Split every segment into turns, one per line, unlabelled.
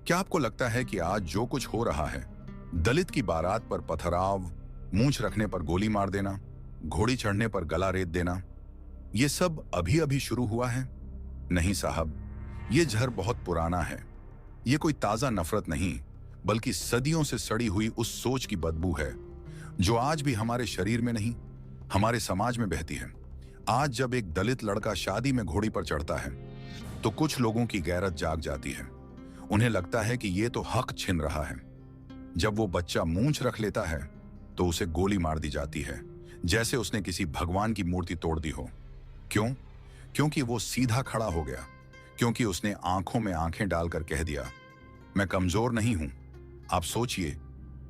क्या आपको लगता है कि आज जो कुछ हो रहा है, दलित की बारात पर पथराव, मूंछ रखने पर गोली मार देना, घोड़ी चढ़ने पर गला रेत देना, ये सब अभी अभी शुरू हुआ है? नहीं साहब, ये जहर बहुत पुराना है। ये कोई ताजा नफरत नहीं, बल्कि सदियों से सड़ी हुई उस सोच की बदबू है जो आज भी हमारे शरीर में नहीं, हमारे समाज में बहती है। आज जब एक दलित लड़का शादी में घोड़ी पर चढ़ता है तो कुछ लोगों की गैरत जाग जाती है। उन्हें लगता है कि ये तो हक छिन रहा है। जब वो बच्चा मूंछ रख लेता है तो उसे गोली मार दी जाती है, जैसे उसने किसी भगवान की मूर्ति तोड़ दी हो। क्यों? क्योंकि वो सीधा खड़ा हो गया, क्योंकि उसने आंखों में आंखें डालकर कह दिया, मैं कमजोर नहीं हूं। आप सोचिए,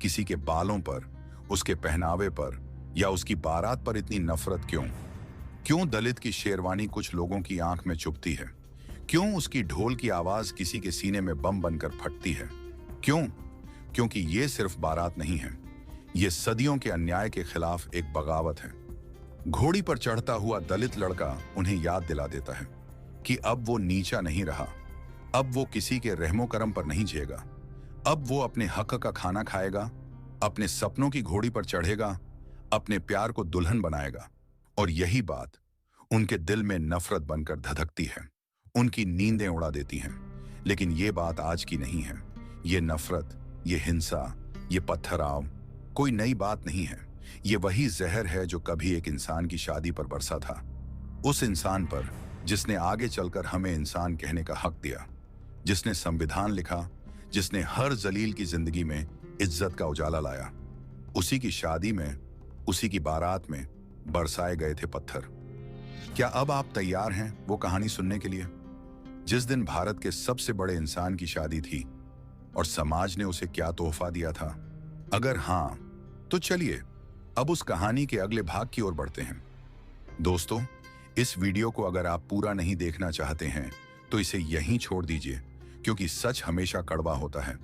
किसी के बालों पर, उसके पहनावे पर या उसकी बारात पर इतनी नफरत क्यों? क्यों दलित की शेरवानी कुछ लोगों की आंख में चुभती है? क्यों उसकी ढोल की आवाज किसी के सीने में बम बनकर फटती है? क्यों? क्योंकि ये सिर्फ बारात नहीं है, ये सदियों के अन्याय के खिलाफ एक बगावत है। घोड़ी पर चढ़ता हुआ दलित लड़का उन्हें याद दिला देता है कि अब वो नीचा नहीं रहा, अब वो किसी के रहमो करम पर नहीं जिएगा। अब वो अपने हक का खाना खाएगा, अपने सपनों की घोड़ी पर चढ़ेगा, अपने प्यार को दुल्हन बनाएगा। और यही बात उनके दिल में नफरत बनकर धधकती है, उनकी नींदें उड़ा देती हैं। लेकिन ये बात आज की नहीं है। ये नफरत, ये हिंसा, ये पत्थराव कोई नई बात नहीं है। ये वही जहर है जो कभी एक इंसान की शादी पर बरसा था, उस इंसान पर जिसने आगे चलकर हमें इंसान कहने का हक दिया, जिसने संविधान लिखा, जिसने हर जलील की जिंदगी में इज्जत का उजाला लाया। उसी की शादी में, उसी की बारात में बरसाए गए थे पत्थर। क्या अब आप तैयार हैं वो कहानी सुनने के लिए, जिस दिन भारत के सबसे बड़े इंसान की शादी थी और समाज ने उसे क्या तोहफा दिया था? अगर हां, तो चलिए अब उस कहानी के अगले भाग की ओर बढ़ते हैं। दोस्तों, इस वीडियो को अगर आप पूरा नहीं देखना चाहते हैं तो इसे यहीं छोड़ दीजिए, क्योंकि सच हमेशा कड़वा होता है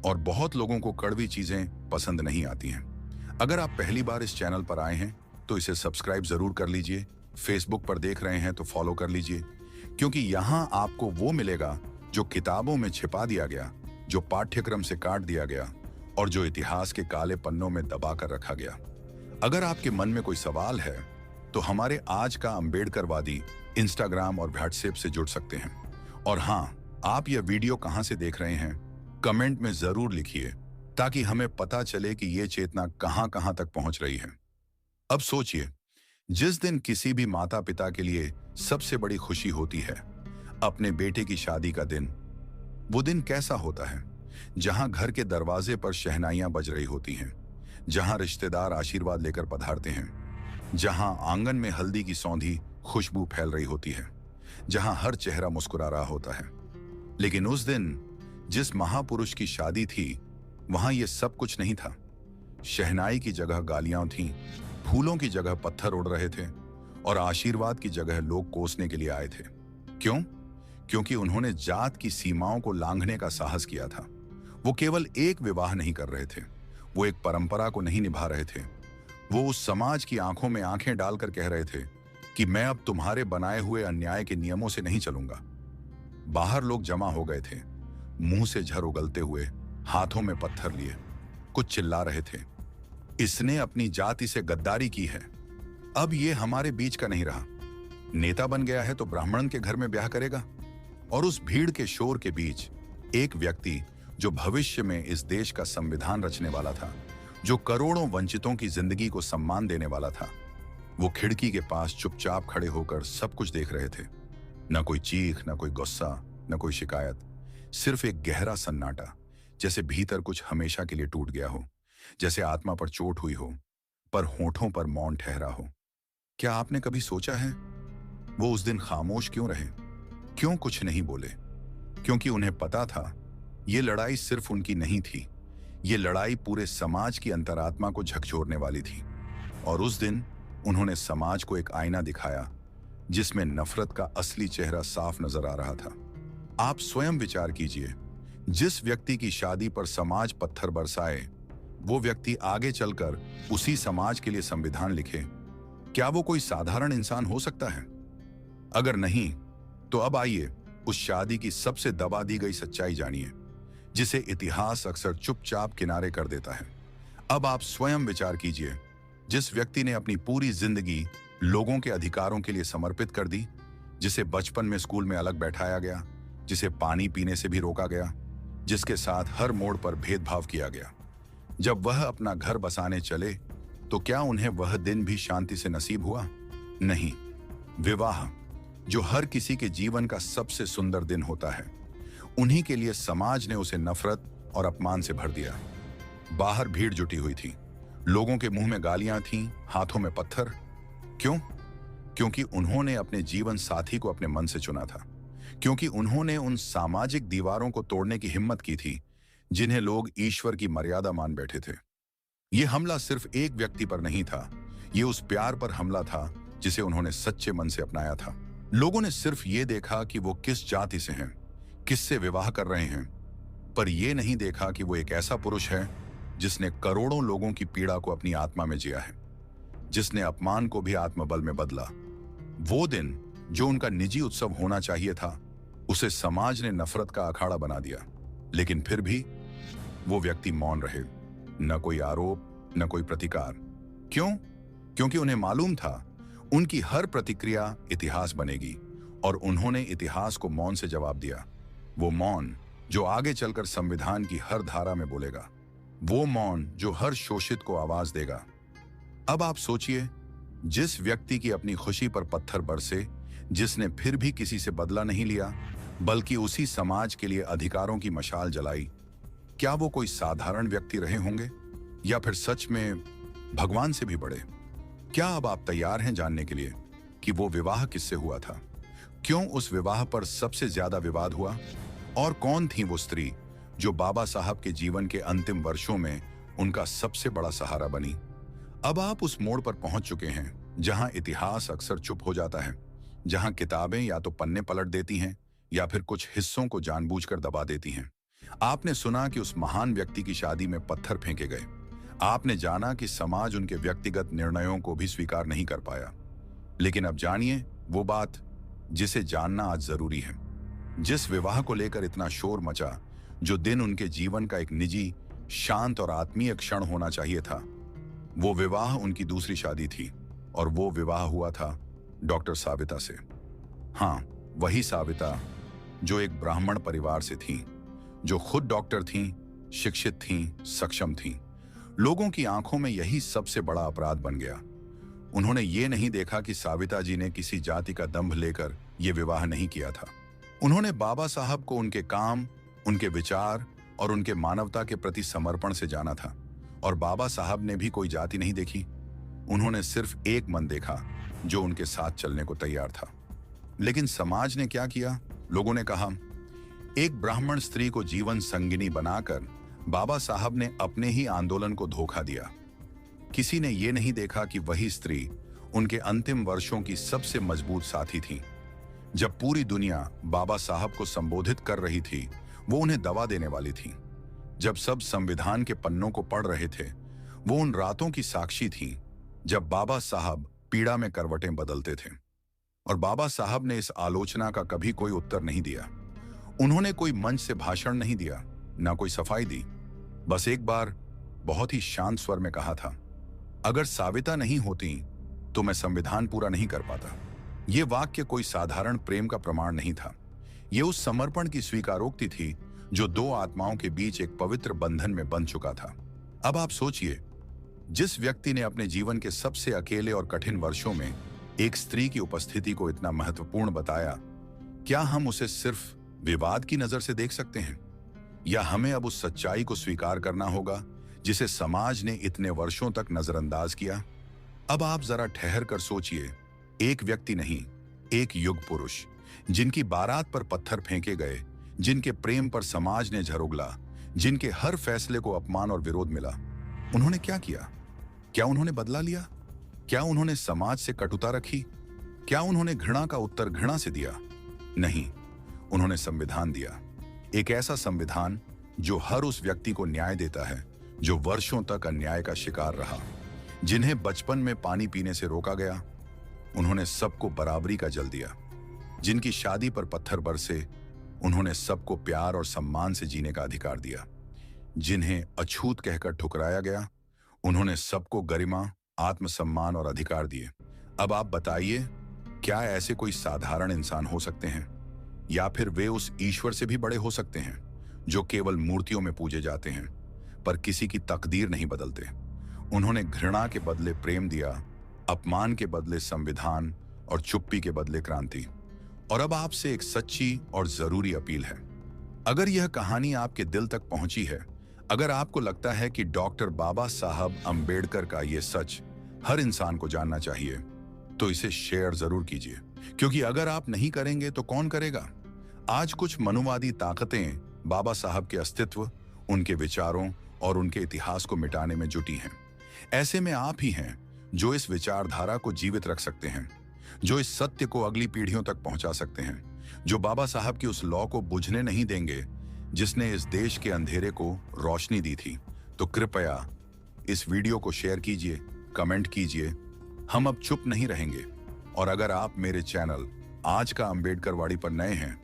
और बहुत लोगों को कड़वी चीजें पसंद नहीं आती हैं। अगर आप पहली बार इस चैनल पर आए हैं तो इसे सब्सक्राइब जरूर कर लीजिए। फेसबुक पर देख रहे हैं तो फॉलो कर लीजिए, क्योंकि यहां आपको वो मिलेगा जो किताबों में छिपा दिया गया, जो पाठ्यक्रम से काट दिया गया और जो इतिहास के काले पन्नों में दबा कर रखा गया। अगर आपके मन में कोई सवाल है तो हमारे आज का अंबेडकरवादी इंस्टाग्राम और व्हाट्सएप से जुड़ सकते हैं। और हां, आप यह वीडियो कहां से देख रहे हैं कमेंट में जरूर लिखिए, ताकि हमें पता चले कि यह चेतना कहां कहां तक पहुंच रही है। अब सोचिए, जिस दिन किसी भी माता पिता के लिए सबसे बड़ी खुशी होती है, अपने बेटे की शादी का दिन, वो दिन कैसा होता है? जहां घर के दरवाजे पर शहनाइयां बज रही होती हैं, जहां रिश्तेदार आशीर्वाद लेकर पधारते हैं, जहां आंगन में हल्दी की सौंधी खुशबू फैल रही होती है, जहां हर चेहरा मुस्कुरा रहा होता है। लेकिन उस दिन जिस महापुरुष की शादी थी, वहां यह सब कुछ नहीं था। शहनाई की जगह गालियां थीं, फूलों की जगह पत्थर उड़ रहे थे और आशीर्वाद की जगह लोग कोसने के लिए आए थे। क्यों? क्योंकि उन्होंने जात की सीमाओं को लांघने का साहस किया था। वो केवल एक विवाह नहीं कर रहे थे, वो एक परंपरा को नहीं निभा रहे थे। वो उस समाज की आंखों में आंखें डालकर कह रहे थे कि मैं अब तुम्हारे बनाए हुए अन्याय के नियमों से नहीं चलूंगा। बाहर लोग जमा हो गए थे, मुंह से झर उगलते हुए, हाथों में पत्थर लिए, कुछ चिल्ला रहे थे, इसने अपनी जाति से गद्दारी की है, अब ये हमारे बीच का नहीं रहा। नेता बन गया है तो ब्राह्मण के घर में ब्याह करेगा। और उस भीड़ के शोर के बीच एक व्यक्ति, जो भविष्य में इस देश का संविधान रचने वाला था, जो करोड़ों वंचितों की जिंदगी को सम्मान देने वाला था, वो खिड़की के पास चुपचाप खड़े होकर सब कुछ देख रहे थे। न कोई चीख, न कोई गुस्सा, न कोई शिकायत, सिर्फ एक गहरा सन्नाटा, जैसे भीतर कुछ हमेशा के लिए टूट गया हो, जैसे आत्मा पर चोट हुई हो पर होठों पर मौन ठहरा हो। क्या आपने कभी सोचा है वो उस दिन खामोश क्यों रहे? क्यों कुछ नहीं बोले? क्योंकि उन्हें पता था ये लड़ाई सिर्फ उनकी नहीं थी, ये लड़ाई पूरे समाज की अंतरात्मा को झकझोरने वाली थी। और उस दिन उन्होंने समाज को एक आईना दिखाया जिसमें नफरत का असली चेहरा साफ नजर आ रहा था। आप स्वयं विचार कीजिए, जिस व्यक्ति की शादी पर समाज पत्थर बरसाए, वो व्यक्ति आगे चलकर उसी समाज के लिए संविधान लिखे। क्या वो कोई साधारण इंसान हो सकता है? अगर नहीं, तो अब आइए उस शादी की सबसे दबा दी गई सच्चाई जानिए। जिसे इतिहास अक्सर चुपचाप किनारे कर देता है। अब आप स्वयं विचार कीजिए, जिस व्यक्ति ने अपनी पूरी जिंदगी लोगों के अधिकारों के लिए समर्पित कर दी, जिसे बचपन में स्कूल में अलग बैठाया गया, जिसे पानी पीने से भी रोका गया, जिसके साथ हर मोड़ पर भेदभाव किया गया, जब वह अपना घर बसाने चले तो क्या उन्हें वह दिन भी शांति से नसीब हुआ? नहीं। विवाह, जो हर किसी के जीवन का सबसे सुंदर दिन होता है, उन्हीं के लिए समाज ने उसे नफरत और अपमान से भर दिया। बाहर भीड़ जुटी हुई थी, लोगों के मुंह में गालियां थीं, हाथों में पत्थर। क्यों? क्योंकि उन्होंने अपने जीवन साथी को अपने मन से चुना था, क्योंकि उन्होंने उन सामाजिक दीवारों को तोड़ने की हिम्मत की थी जिन्हें लोग ईश्वर की मर्यादा मान बैठे थे। यह हमला सिर्फ एक व्यक्ति पर नहीं था, यह उस प्यार पर हमला था जिसे उन्होंने सच्चे मन से अपनाया था। लोगों ने सिर्फ ये देखा कि वो किस जाति से हैं, किससे विवाह कर रहे हैं, पर यह नहीं देखा कि वो एक ऐसा पुरुष है जिसने करोड़ों लोगों की पीड़ा को अपनी आत्मा में जिया है, जिसने अपमान को भी आत्मबल में बदला। वो दिन जो उनका निजी उत्सव होना चाहिए था, उसे समाज ने नफरत का अखाड़ा बना दिया। लेकिन फिर भी वो व्यक्ति मौन रहे, न कोई आरोप, न कोई प्रतिकार। क्यों? क्योंकि उन्हें मालूम था उनकी हर प्रतिक्रिया इतिहास बनेगी, और उन्होंने इतिहास को मौन से जवाब दिया। वो मौन जो आगे चलकर संविधान की हर धारा में बोलेगा, वो मौन जो हर शोषित को आवाज देगा। अब आप सोचिए, जिस व्यक्ति की अपनी खुशी पर पत्थर बरसे, जिसने फिर भी किसी से बदला नहीं लिया, बल्कि उसी समाज के लिए अधिकारों की मशाल जलाई, क्या वो कोई साधारण व्यक्ति रहे होंगे, या फिर सच में भगवान से भी बड़े? क्या अब आप तैयार हैं जानने के लिए कि वो विवाह किससे हुआ था? क्यों उस विवाह पर सबसे ज्यादा विवाद हुआ? और कौन थी वो स्त्री जो बाबा साहब के जीवन के अंतिम वर्षों में उनका सबसे बड़ा सहारा बनी? अब आप उस मोड़ पर पहुंच चुके हैं जहां इतिहास अक्सर चुप हो जाता है, जहां किताबें या तो पन्ने पलट देती हैं या फिर कुछ हिस्सों को जानबूझकर दबा देती हैं। आपने सुना कि उस महान व्यक्ति की शादी में पत्थर फेंके गए। आपने जाना कि समाज उनके व्यक्तिगत निर्णयों को भी स्वीकार नहीं कर पाया। लेकिन अब जानिए वो बात जिसे जानना आज जरूरी है। जिस विवाह को लेकर इतना शोर मचा, जो दिन उनके जीवन का एक निजी, शांत और आत्मीय क्षण होना चाहिए था, वो विवाह उनकी दूसरी शादी थी, और वो विवाह हुआ था डॉक्टर साविता से। हाँ, वही साविता जो एक ब्राह्मण परिवार से थी, जो खुद डॉक्टर थीं, शिक्षित थीं, सक्षम थीं। लोगों की आंखों में यही सबसे बड़ा अपराध बन गया। उन्होंने ये नहीं देखा कि साविता जी ने किसी जाति का दंभ लेकर यह विवाह नहीं किया था। उन्होंने बाबा साहब को उनके काम, उनके विचार और उनके मानवता के प्रति समर्पण से जाना था। और बाबा साहब ने भी कोई जाति नहीं देखी, उन्होंने सिर्फ एक मन देखा जो उनके साथ चलने को तैयार था। लेकिन समाज ने क्या किया? लोगों ने कहा, एक ब्राह्मण स्त्री को जीवन संगिनी बनाकर बाबा साहब ने अपने ही आंदोलन को धोखा दिया। किसी ने यह नहीं देखा कि वही स्त्री उनके अंतिम वर्षों की सबसे मजबूत साथी थी। जब पूरी दुनिया बाबा साहब को संबोधित कर रही थी, वो उन्हें दवा देने वाली थी। जब सब संविधान के पन्नों को पढ़ रहे थे, वो उन रातों की साक्षी थी जब बाबा साहब पीड़ा में करवटें बदलते थे। और बाबा साहब ने इस आलोचना का कभी कोई उत्तर नहीं दिया। उन्होंने कोई मंच से भाषण नहीं दिया, ना कोई सफाई दी। बस एक बार बहुत ही शांत स्वर में कहा था, अगर साविता नहीं होती तो मैं संविधान पूरा नहीं कर पाता। यह वाक्य कोई साधारण प्रेम का प्रमाण नहीं था। यह उस समर्पण की स्वीकारोक्ति थी जो दो आत्माओं के बीच एक पवित्र बंधन में बंध चुका था। अब आप सोचिए, जिस व्यक्ति ने अपने जीवन के सबसे अकेले और कठिन वर्षों में एक स्त्री की उपस्थिति को इतना महत्वपूर्ण बताया, क्या हम उसे सिर्फ विवाद की नजर से देख सकते हैं, या हमें अब उस सच्चाई को स्वीकार करना होगा जिसे समाज ने इतने वर्षों तक नजरअंदाज किया? अब आप जरा ठहर कर सोचिए, एक व्यक्ति नहीं, एक युग पुरुष, जिनकी बारात पर पत्थर फेंके गए, जिनके प्रेम पर समाज ने झरोगला, जिनके हर फैसले को अपमान और विरोध मिला। उन्होंने क्या किया? क्या उन्होंने बदला लिया? क्या उन्होंने समाज से कटुता रखी? क्या उन्होंने घृणा का उत्तर घृणा से दिया? नहीं, उन्होंने संविधान दिया। एक ऐसा संविधान जो हर उस व्यक्ति को न्याय देता है जो वर्षों तक अन्याय का शिकार रहा, जिन्हें बचपन में पानी पीने से रोका गया। उन्होंने सबको बराबरी का जल दिया। जिनकी शादी पर पत्थर बरसे, उन्होंने सबको प्यार और सम्मान से जीने का अधिकार दिया। जिन्हें अछूत कहकर ठुकराया गया, उन्होंने सबको गरिमा, आत्मसम्मान और अधिकार दिए। अब आप बताइए, क्या ऐसे कोई साधारण इंसान हो सकते हैं? या फिर वे उस ईश्वर से भी बड़े हो सकते हैं जो केवल मूर्तियों में पूजे जाते हैं पर किसी की तकदीर नहीं बदलते? उन्होंने घृणा के बदले प्रेम दिया, अपमान के बदले संविधान और चुप्पी के बदले क्रांति। और अब आपसे एक सच्ची और जरूरी अपील है। अगर यह कहानी आपके दिल तक पहुंची है, अगर आपको लगता है कि डॉक्टर बाबा साहब अंबेडकर का यह सच हर इंसान को जानना चाहिए, तो इसे शेयर जरूर कीजिए, क्योंकि अगर आप नहीं करेंगे तो कौन करेगा? आज कुछ मनुवादी ताकतें बाबा साहब के अस्तित्व, उनके विचारों और उनके इतिहास को मिटाने में जुटी हैं। ऐसे में आप ही हैं जो इस विचारधारा को जीवित रख सकते हैं, जो इस सत्य को अगली पीढ़ियों तक पहुंचा सकते हैं, जो बाबा साहब की उस लौ को बुझने नहीं देंगे जिसने इस देश के अंधेरे को रोशनी दी थी। तो कृपया इस वीडियो को शेयर कीजिए, कमेंट कीजिए। हम अब चुप नहीं रहेंगे। और अगर आप मेरे चैनल आज का अंबेडकर वाड़ी पर नए हैं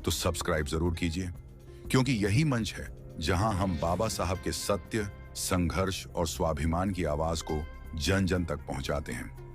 तो सब्सक्राइब जरूर कीजिए, क्योंकि यही मंच है जहां हम बाबा साहब के सत्य, संघर्ष और स्वाभिमान की आवाज को जन जन तक पहुंचाते हैं।